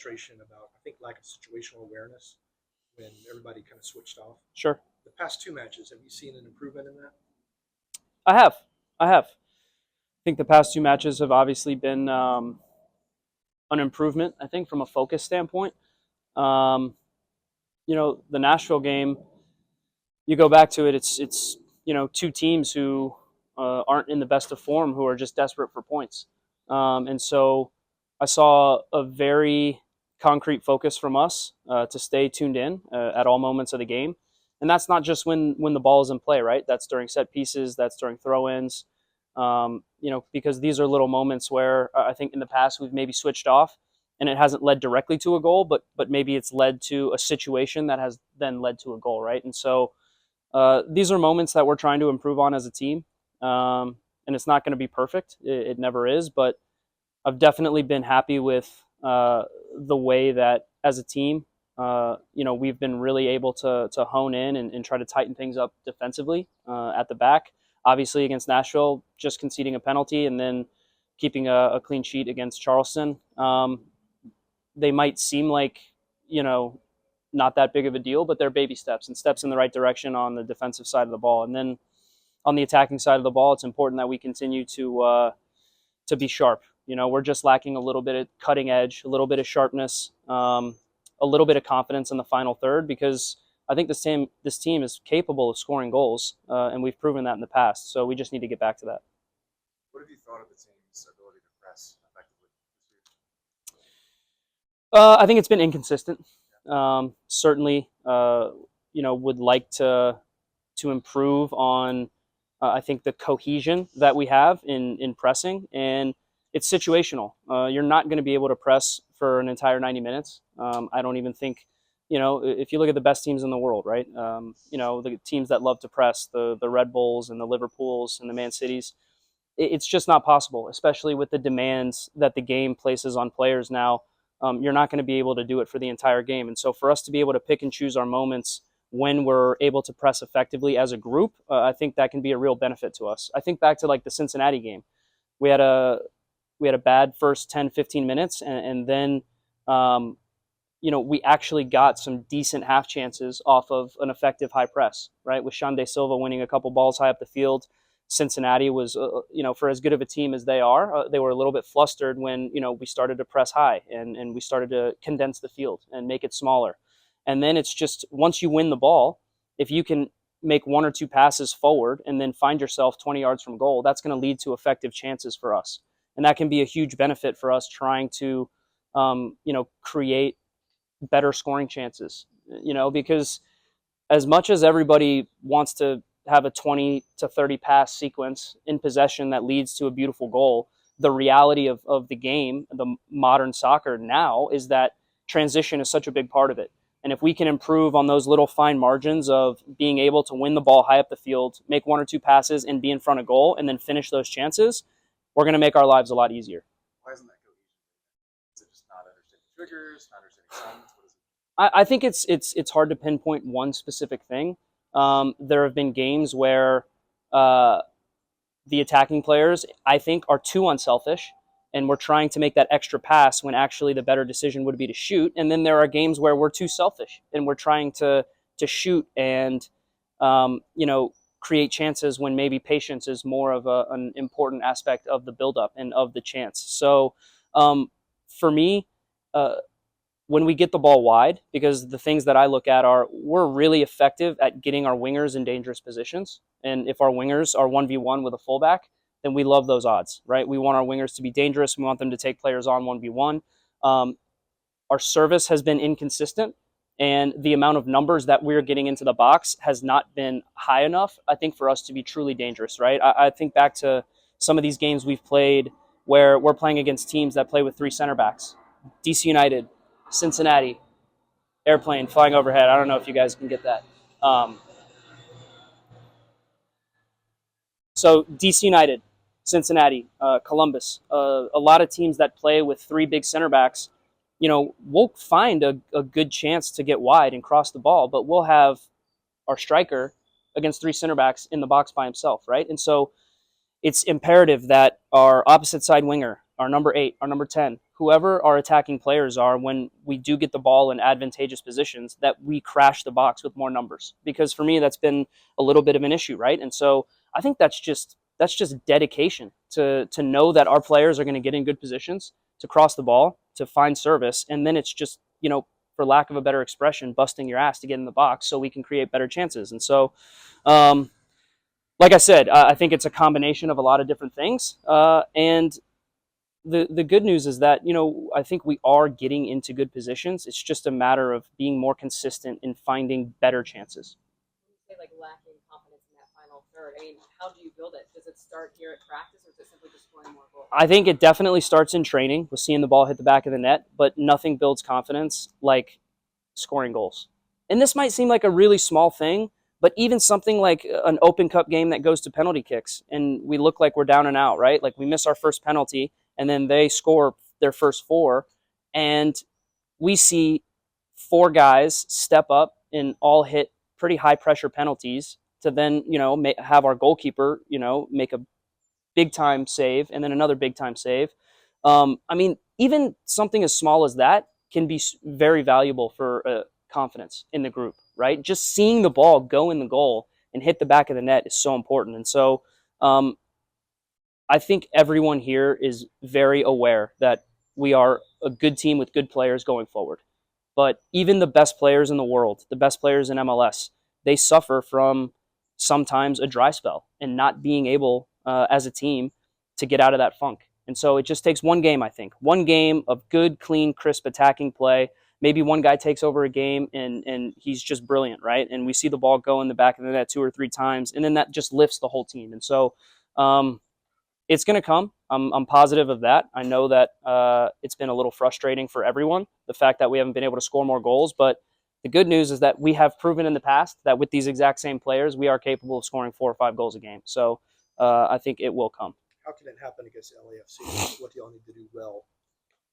frustration about, I think, lack of situational awareness when everybody kind of switched off. Sure. The past two matches, have you seen an improvement in that? I have. I have. I think the past two matches have obviously been an improvement, I think, from a focus standpoint. Um, the Nashville game, you go back to it, it's two teams who aren't in the best of form, who are just desperate for points. And so I saw a very concrete focus from us to stay tuned in at all moments of the game. And that's not just when the ball is in play, right? That's during set pieces, that's during throw-ins. Because these are little moments where I think in the past we've maybe switched off and it hasn't led directly to a goal, but maybe it's led to a situation that has then led to a goal, right? And so these are moments that we're trying to improve on as a team. And it's not going to be perfect. It never is, but I've definitely been happy with the way that as a team, we've been really able to hone in and try to tighten things up defensively at the back. Obviously against Nashville, just conceding a penalty and then keeping a clean sheet against Charleston. They might seem like, not that big of a deal, but they're baby steps and steps in the right direction on the defensive side of the ball. And then on the attacking side of the ball, it's important that we continue to be sharp. We're just lacking a little bit of cutting edge, a little bit of sharpness, a little bit of confidence in the final third, because I think this team is capable of scoring goals, and we've proven that in the past. So we just need to get back to that. What have you thought of the team's ability to press effectively this year? I think it's been inconsistent. Certainly, would like to improve on, I think, the cohesion that we have in pressing, and it's situational. You're not going to be able to press for an entire 90 minutes. I don't even think, if you look at the best teams in the world, right? The teams that love to press, the Red Bulls and the Liverpools and the Man Cities, it's just not possible, especially with the demands that the game places on players now. You're not going to be able to do it for the entire game. And so for us to be able to pick and choose our moments when we're able to press effectively as a group, I think that can be a real benefit to us. I think back to like the Cincinnati game. We had a bad first 10, 15 minutes, and then, we actually got some decent half chances off of an effective high press, right? With Sean De Silva winning a couple balls high up the field. Cincinnati was, for as good of a team as they are, they were a little bit flustered when, we started to press high and we started to condense the field and make it smaller. And then it's just, once you win the ball, if you can make one or two passes forward and then find yourself 20 yards from goal, that's going to lead to effective chances for us. And that can be a huge benefit for us trying to, create better scoring chances, because as much as everybody wants to have a 20 to 30 pass sequence in possession that leads to a beautiful goal, the reality of the game, the modern soccer now, is that transition is such a big part of it. And if we can improve on those little fine margins of being able to win the ball high up the field, make one or two passes and be in front of goal and then finish those chances, we're going to make our lives a lot easier. Why isn't that cohesion? Is it just not understanding triggers, not understanding signs? What is it? I think it's hard to pinpoint one specific thing. There have been games where the attacking players, I think, are too unselfish, and we're trying to make that extra pass when actually the better decision would be to shoot. And then there are games where we're too selfish and we're trying to shoot and create chances when maybe patience is more of an important aspect of the buildup and of the chance. So for me, when we get the ball wide, because the things that I look at are, we're really effective at getting our wingers in dangerous positions. And if our wingers are 1v1 with a fullback, then we love those odds, right? We want our wingers to be dangerous. We want them to take players on 1v1. Our service has been inconsistent, and the amount of numbers that we're getting into the box has not been high enough, I think, for us to be truly dangerous, right? I think back to some of these games we've played where we're playing against teams that play with three center backs. DC United, Cincinnati, airplane flying overhead. I don't know if you guys can get that. So DC United, Cincinnati, Columbus, a lot of teams that play with three big center backs, we'll find a good chance to get wide and cross the ball, but we'll have our striker against three center backs in the box by himself, right? And so it's imperative that our opposite side winger, our number 8, our number 10, whoever our attacking players are, when we do get the ball in advantageous positions, that we crash the box with more numbers. Because for me, that's been a little bit of an issue, right? And so I think that's just dedication to know that our players are going to get in good positions to cross the ball, to find service, and then it's just, for lack of a better expression, busting your ass to get in the box so we can create better chances. And so, like I said, I think it's a combination of a lot of different things. And the good news is that, I think we are getting into good positions. It's just a matter of being more consistent in finding better chances. When you say like lacking confidence in that final third, I mean, how do you build it? Does it start here at practice, or is it simply just scoring more goals? I think it definitely starts in training with seeing the ball hit the back of the net, but nothing builds confidence like scoring goals. And this might seem like a really small thing, but even something like an Open Cup game that goes to penalty kicks and we look like we're down and out, right? Like we miss our first penalty and then they score their first 4, and we see 4 guys step up and all hit pretty high pressure penalties to then, have our goalkeeper, make a big time save and then another big time save. I mean, even something as small as that can be very valuable for confidence in the group, right? Just seeing the ball go in the goal and hit the back of the net is so important. And so I think everyone here is very aware that we are a good team with good players going forward. But even the best players in the world, the best players in MLS, they suffer from sometimes a dry spell and not being able as a team to get out of that funk. And so it just takes one game, I think. One game of good, clean, crisp attacking play. Maybe one guy takes over a game and he's just brilliant, right? And we see the ball go in the back of the net 2 or 3 times, and then that just lifts the whole team. And so it's going to come. I'm positive of that. I know that it's been a little frustrating for everyone, the fact that we haven't been able to score more goals. But the good news is that we have proven in the past that with these exact same players, we are capable of scoring 4 or 5 goals a game. So I think it will come. How can it happen against LAFC? What do y'all need to do well?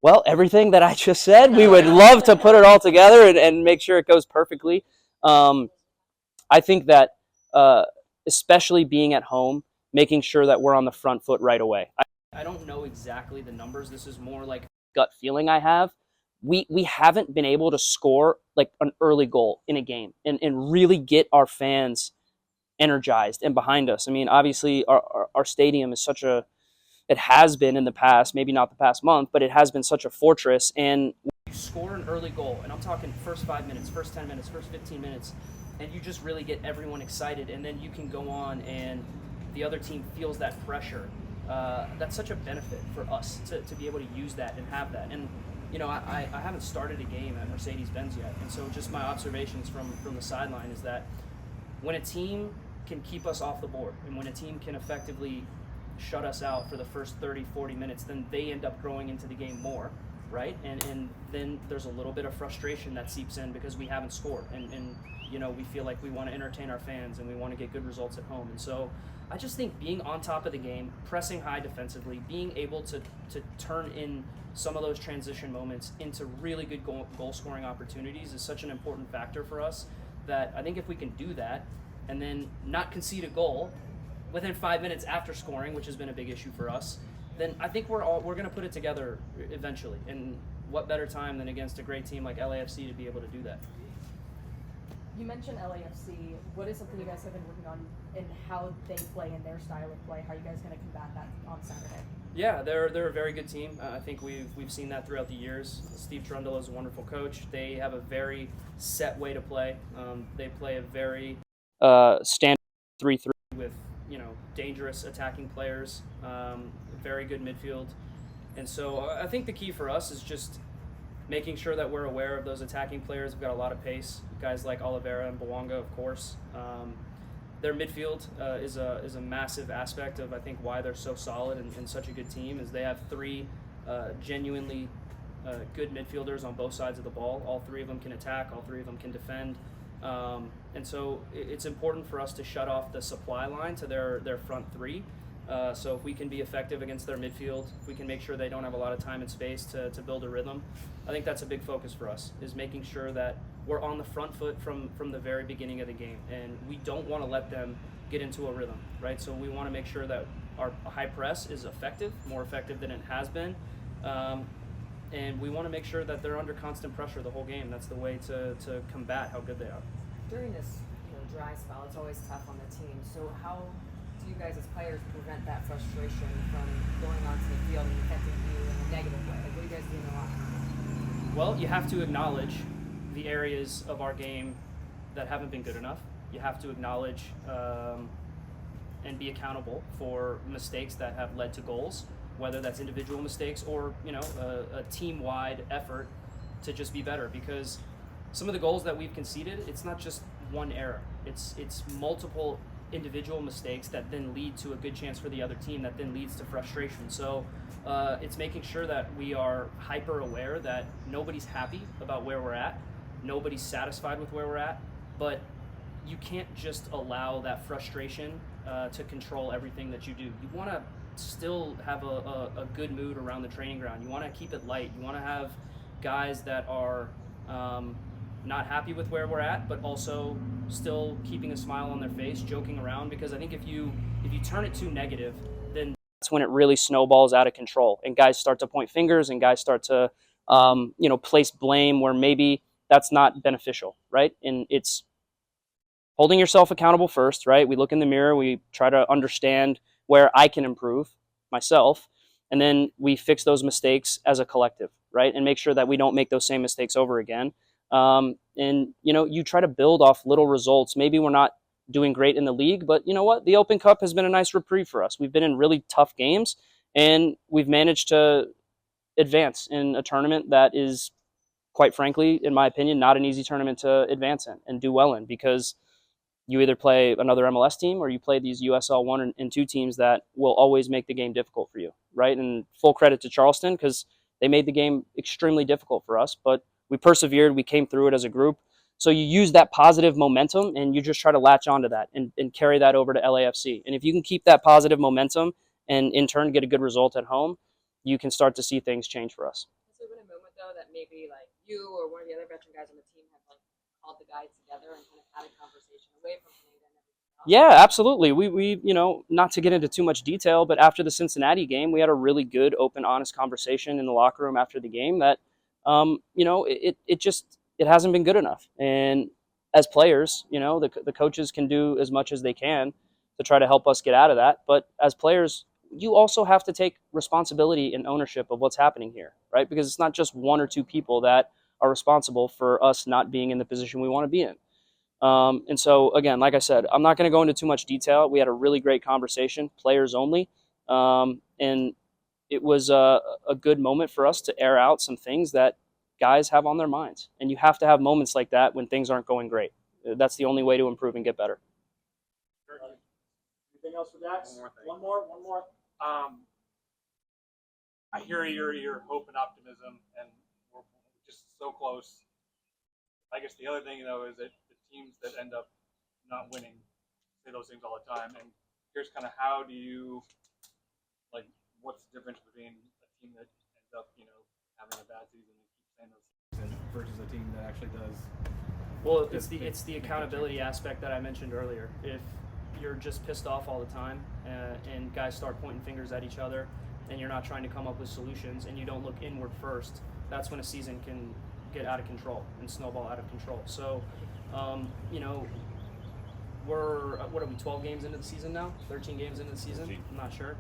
Well, everything that I just said, we would love to put it all together and make sure it goes perfectly. I think that especially being at home, making sure that we're on the front foot right away. I don't know exactly the numbers. This is more like a gut feeling I have. We haven't been able to score like an early goal in a game and really get our fans energized and behind us. I mean, obviously our stadium is it has been in the past, maybe not the past month, but it has been such a fortress. And you score an early goal, and I'm talking first 5 minutes, first 10 minutes, first 15 minutes, and you just really get everyone excited, and then you can go on and the other team feels that pressure. That's such a benefit for us to be able to use that and have that. And I haven't started a game at Mercedes-Benz yet, and so just my observations from the sideline is that when a team can keep us off the board and when a team can effectively shut us out for the first 30, 40 minutes, then they end up growing into the game more, right? And then there's a little bit of frustration that seeps in because we haven't scored, and we feel like we want to entertain our fans and we want to get good results at home. And so I just think being on top of the game, pressing high defensively, being able to turn in some of those transition moments into really good goal scoring opportunities is such an important factor for us that I think if we can do that and then not concede a goal within 5 minutes after scoring, which has been a big issue for us, then I think we're going to put it together eventually. And what better time than against a great team like LAFC to be able to do that? You mentioned LAFC. What is something you guys have been working on in how they play in their style of play? How are you guys going to combat that on Saturday? Yeah, they're a very good team. I think we've seen that throughout the years. Steve Trundle is a wonderful coach. They have a very set way to play. They play a very standard 3-3 with dangerous attacking players, very good midfield. And so I think the key for us is just making sure that we're aware of those attacking players. We've got a lot of pace, guys like Oliveira and Bawanga, of course. Their midfield is a massive aspect of, I think, why they're so solid and such a good team, is they have 3 genuinely good midfielders on both sides of the ball. All 3 of them can attack, all 3 of them can defend. And so it's important for us to shut off the supply line to their front 3. So if we can be effective against their midfield, if we can make sure they don't have a lot of time and space to build a rhythm, I think that's a big focus for us, is making sure that we're on the front foot from the very beginning of the game. And we don't want to let them get into a rhythm, right? So we want to make sure that our high press is effective, more effective than it has been. and we want to make sure that they're under constant pressure the whole game. That's the way to combat how good they are. During this dry spell, it's always tough on the team. So how do you guys as players prevent that frustration from going onto the field and affecting you in a negative way? Like, what do you guys do in the locker room? Well, you have to acknowledge the areas of our game that haven't been good enough. You have to acknowledge and be accountable for mistakes that have led to goals, whether that's individual mistakes or a team-wide effort to just be better. Because some of the goals that we've conceded, it's not just one error. It's multiple individual mistakes that then lead to a good chance for the other team, that then leads to frustration. So it's making sure that we are hyper aware that nobody's happy about where we're at, nobody's satisfied with where we're at, but you can't just allow that frustration to control everything that you do. You want to still have a good mood around the training ground. You want to keep it light. You want to have guys that are not happy with where we're at, but also still keeping a smile on their face, joking around. Because I think if you turn it too negative, then that's when it really snowballs out of control, and guys start to point fingers, and guys start to place blame where maybe that's not beneficial, right? And it's holding yourself accountable first, right? We look in the mirror, we try to understand where I can improve myself, and then we fix those mistakes as a collective, right? And make sure that we don't make those same mistakes over again. And you try to build off little results. Maybe we're not doing great in the league, but you know what? The Open Cup has been a nice reprieve for us. We've been in really tough games, and we've managed to advance in a tournament that is, quite frankly, in my opinion, not an easy tournament to advance in and do well in, because you either play another MLS team or you play these USL 1 and 2 teams that will always make the game difficult for you, right? And full credit to Charleston, because they made the game extremely difficult for us, but we persevered, we came through it as a group. So you use that positive momentum and you just try to latch onto that and carry that over to LAFC. And if you can keep that positive momentum and in turn get a good result at home, you can start to see things change for us. Has there been a moment though that maybe like you or one of the other veteran guys on the team have like called the guys together and kind of had a conversation away from playing and everything else? Yeah, absolutely. We not to get into too much detail, but after the Cincinnati game, we had a really good, open, honest conversation in the locker room after the game that, it hasn't been good enough. And as players, the coaches can do as much as they can to try to help us get out of that. But as players, you also have to take responsibility and ownership of what's happening here, right? Because it's not just one or two people that are responsible for us not being in the position we want to be in. And so, again, like I said, I'm not going to go into too much detail. We had a really great conversation, players only. And it was a good moment for us to air out some things that guys have on their minds. And you have to have moments like that when things aren't going great. That's the only way to improve and get better. Anything else for Dax? One more One more. I hear your hope and optimism, and we're just so close. I guess the other thing, though, is that the teams that end up not winning say those things all the time. And here's kind of how do you, like, what's the difference between a team that ends up, having a bad season and keeps saying those things versus a team that actually does? Well, it's the accountability aspect that I mentioned earlier. If you're just pissed off all the time and guys start pointing fingers at each other and you're not trying to come up with solutions and you don't look inward first, that's when a season can get out of control and snowball out of control. So, we're, 12 games into the season now? 13 games into the season? 13. I'm not sure.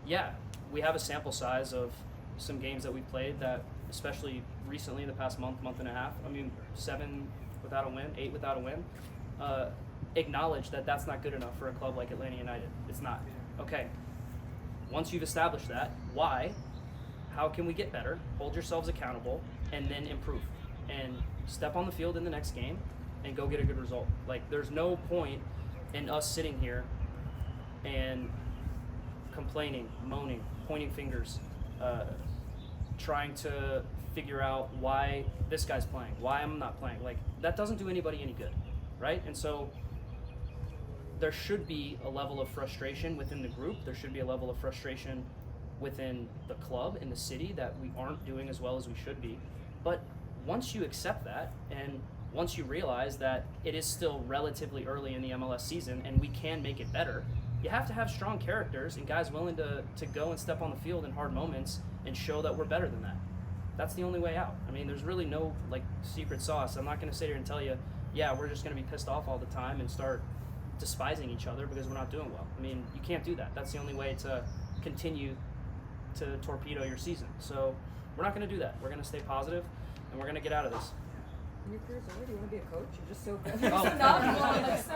Yeah, we have a sample size of some games that we've played that, especially recently in the past month and a half, 7 without a win, 8 without a win, acknowledge that that's not good enough for a club like Atlanta United. It's not. Okay, once you've established that, why? How can we get better? Hold yourselves accountable and then improve. And step on the field in the next game and go get a good result. There's no point in us sitting here and complaining, moaning, pointing fingers, trying to figure out why this guy's playing, why I'm not playing. That doesn't do anybody any good, right? And so there should be a level of frustration within the group. There should be a level of frustration within the club and the city that we aren't doing as well as we should be. But once you accept that, and once you realize that it is still relatively early in the MLS season and we can make it better, you have to have strong characters and guys willing to go and step on the field in hard moments and show that we're better than that. That's the only way out. I mean, there's really no like secret sauce. I'm not going to sit here and tell you, yeah, we're just going to be pissed off all the time and start despising each other because we're not doing well. I mean, you can't do that. That's the only way to continue to torpedo your season. So we're not going to do that. We're going to stay positive, and we're going to get out of this. In your career's over, do you want to be a coach? You're just so good. Oh. You're so knowledgeable. Like, so